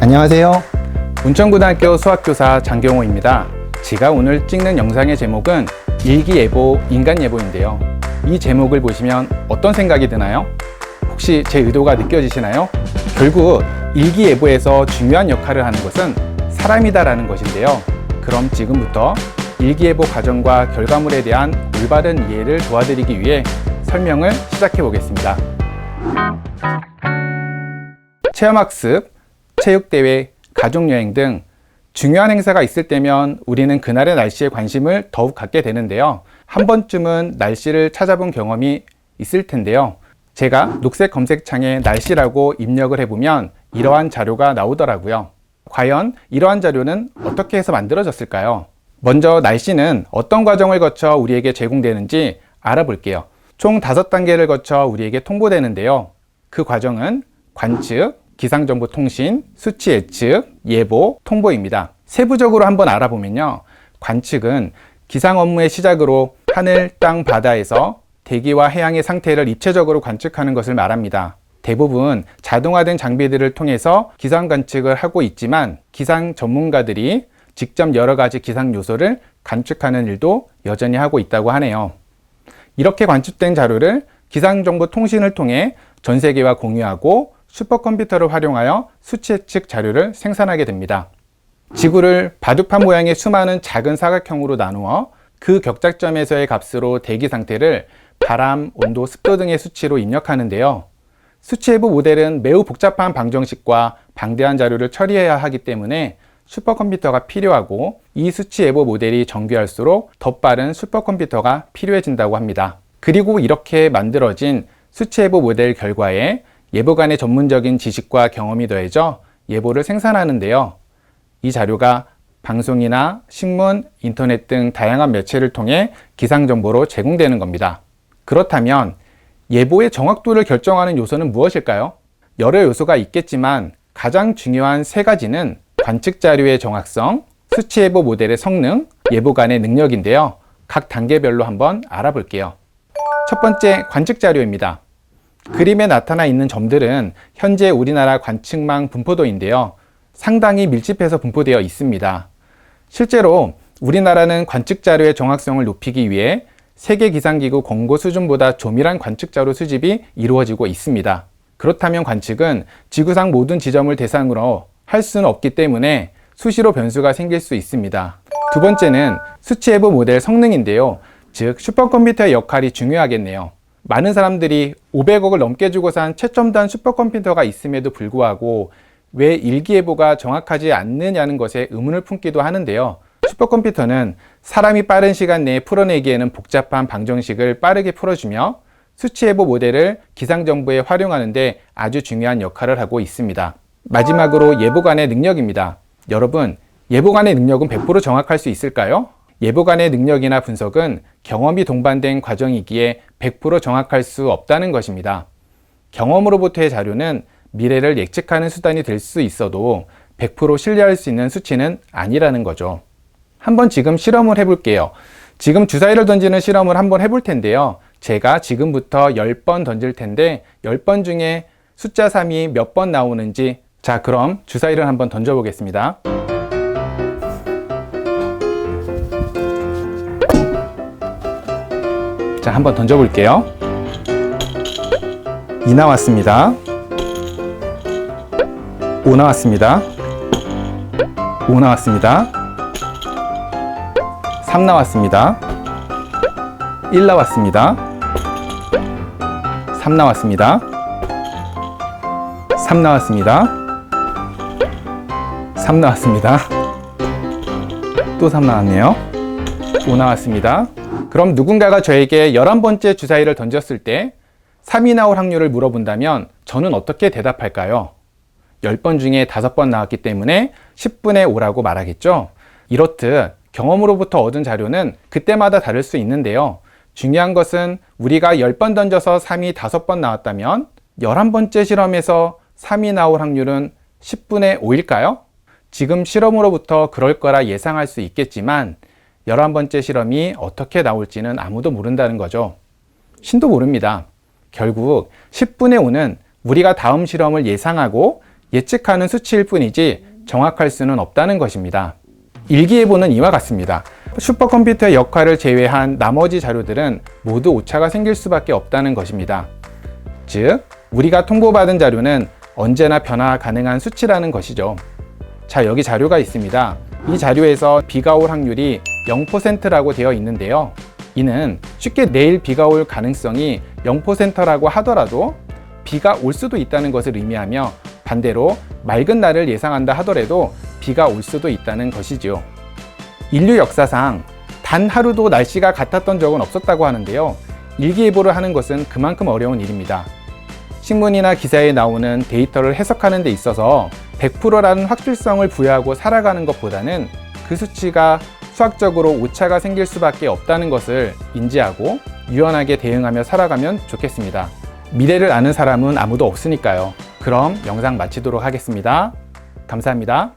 안녕하세요. 운천고등학교 수학교사 장경호입니다. 제가 오늘 찍는 영상의 제목은 일기예보, 인간예보인데요. 이 제목을 보시면 어떤 생각이 드나요? 혹시 제 의도가 느껴지시나요? 결국 일기예보에서 중요한 역할을 하는 것은 사람이다라는 것인데요. 그럼 지금부터 일기예보 과정과 결과물에 대한 올바른 이해를 도와드리기 위해 설명을 시작해 보겠습니다. 체험학습, 체육대회, 가족여행 등 중요한 행사가 있을 때면 우리는 그날의 날씨에 관심을 더욱 갖게 되는데요. 한 번쯤은 날씨를 찾아본 경험이 있을 텐데요. 제가 녹색 검색창에 날씨라고 입력을 해보면 이러한 자료가 나오더라고요. 과연 이러한 자료는 어떻게 해서 만들어졌을까요? 먼저 날씨는 어떤 과정을 거쳐 우리에게 제공되는지 알아볼게요. 총 5단계를 거쳐 우리에게 통보되는데요. 그 과정은 관측, 기상정보 통신, 수치 예측, 예보, 통보입니다. 세부적으로 한번 알아보면요. 관측은 기상 업무의 시작으로 하늘, 땅, 바다에서 대기와 해양의 상태를 입체적으로 관측하는 것을 말합니다. 대부분 자동화된 장비들을 통해서 기상 관측을 하고 있지만 기상 전문가들이 직접 여러 가지 기상 요소를 관측하는 일도 여전히 하고 있다고 하네요. 이렇게 관측된 자료를 기상정보 통신을 통해 전 세계와 공유하고 슈퍼컴퓨터를 활용하여 수치 예측 자료를 생산하게 됩니다. 지구를 바둑판 모양의 수많은 작은 사각형으로 나누어 그 격작점에서의 값으로 대기 상태를 바람, 온도, 습도 등의 수치로 입력하는데요. 수치 예보 모델은 매우 복잡한 방정식과 방대한 자료를 처리해야 하기 때문에 슈퍼컴퓨터가 필요하고 이 수치 예보 모델이 정교할수록 더 빠른 슈퍼컴퓨터가 필요해진다고 합니다. 그리고 이렇게 만들어진 수치 예보 모델 결과에 예보관의 전문적인 지식과 경험이 더해져 예보를 생산하는데요. 이 자료가 방송이나 신문, 인터넷 등 다양한 매체를 통해 기상정보로 제공되는 겁니다. 그렇다면 예보의 정확도를 결정하는 요소는 무엇일까요? 여러 요소가 있겠지만 가장 중요한 3가지는 관측 자료의 정확성, 수치 예보 모델의 성능, 예보관의 능력인데요. 각 단계별로 한번 알아볼게요. 첫 번째, 관측 자료입니다. 그림에 나타나 있는 점들은 현재 우리나라 관측망 분포도인데요. 상당히 밀집해서 분포되어 있습니다. 실제로 우리나라는 관측 자료의 정확성을 높이기 위해 세계기상기구 권고 수준보다 조밀한 관측 자료 수집이 이루어지고 있습니다. 그렇다면 관측은 지구상 모든 지점을 대상으로 할 수는 없기 때문에 수시로 변수가 생길 수 있습니다. 두 번째는 수치 예보 모델 성능인데요. 즉 슈퍼컴퓨터의 역할이 중요하겠네요. 많은 사람들이 500억을 넘게 주고 산 최첨단 슈퍼컴퓨터가 있음에도 불구하고 왜 일기예보가 정확하지 않느냐는 것에 의문을 품기도 하는데요. 슈퍼컴퓨터는 사람이 빠른 시간 내에 풀어내기에는 복잡한 방정식을 빠르게 풀어주며 수치예보 모델을 기상정보에 활용하는데 아주 중요한 역할을 하고 있습니다. 마지막으로 예보관의 능력입니다. 여러분, 예보관의 능력은 100% 정확할 수 있을까요? 예보관의 능력이나 분석은 경험이 동반된 과정이기에 100% 정확할 수 없다는 것입니다. 경험으로부터의 자료는 미래를 예측하는 수단이 될 수 있어도 100% 신뢰할 수 있는 수치는 아니라는 거죠. 한번 지금 실험을 해볼게요. 지금 주사위를 던지는 실험을 한번 해볼 텐데요. 제가 지금부터 10번 던질 텐데 10번 중에 숫자 3이 몇 번 나오는지, 자, 그럼 주사위를 한번 던져보겠습니다. 자, 한번 던져볼게요. 2 나왔습니다. 5 나왔습니다. 5 나왔습니다. 3 나왔습니다. 1 나왔습니다. 3 나왔습니다. 3 나왔습니다. 3 나왔습니다. 또 3 나왔네요. 5 나왔습니다. 그럼 누군가가 저에게 11번째 주사위를 던졌을 때 3이 나올 확률을 물어본다면 저는 어떻게 대답할까요? 10번 중에 5번 나왔기 때문에 10분의 5라고 말하겠죠? 이렇듯 경험으로부터 얻은 자료는 그때마다 다를 수 있는데요. 중요한 것은 우리가 10번 던져서 3이 5번 나왔다면 11번째 실험에서 3이 나올 확률은 10분의 5일까요? 지금 실험으로부터 그럴 거라 예상할 수 있겠지만 11번째 실험이 어떻게 나올지는 아무도 모른다는 거죠. 신도 모릅니다. 결국 10분의 5는 우리가 다음 실험을 예상하고 예측하는 수치일 뿐이지 정확할 수는 없다는 것입니다. 일기예보는 이와 같습니다. 슈퍼컴퓨터의 역할을 제외한 나머지 자료들은 모두 오차가 생길 수밖에 없다는 것입니다. 즉, 우리가 통보받은 자료는 언제나 변화 가능한 수치라는 것이죠. 자, 여기 자료가 있습니다. 이 자료에서 비가 올 확률이 0%라고 되어 있는데요. 이는 쉽게 내일 비가 올 가능성이 0%라고 하더라도 비가 올 수도 있다는 것을 의미하며, 반대로 맑은 날을 예상한다 하더라도 비가 올 수도 있다는 것이지요. 인류 역사상 단 하루도 날씨가 같았던 적은 없었다고 하는데요. 일기예보를 하는 것은 그만큼 어려운 일입니다. 신문이나 기사에 나오는 데이터를 해석하는 데 있어서 100%라는 확실성을 부여하고 살아가는 것보다는 그 수치가 수학적으로 오차가 생길 수밖에 없다는 것을 인지하고 유연하게 대응하며 살아가면 좋겠습니다. 미래를 아는 사람은 아무도 없으니까요. 그럼 영상 마치도록 하겠습니다. 감사합니다.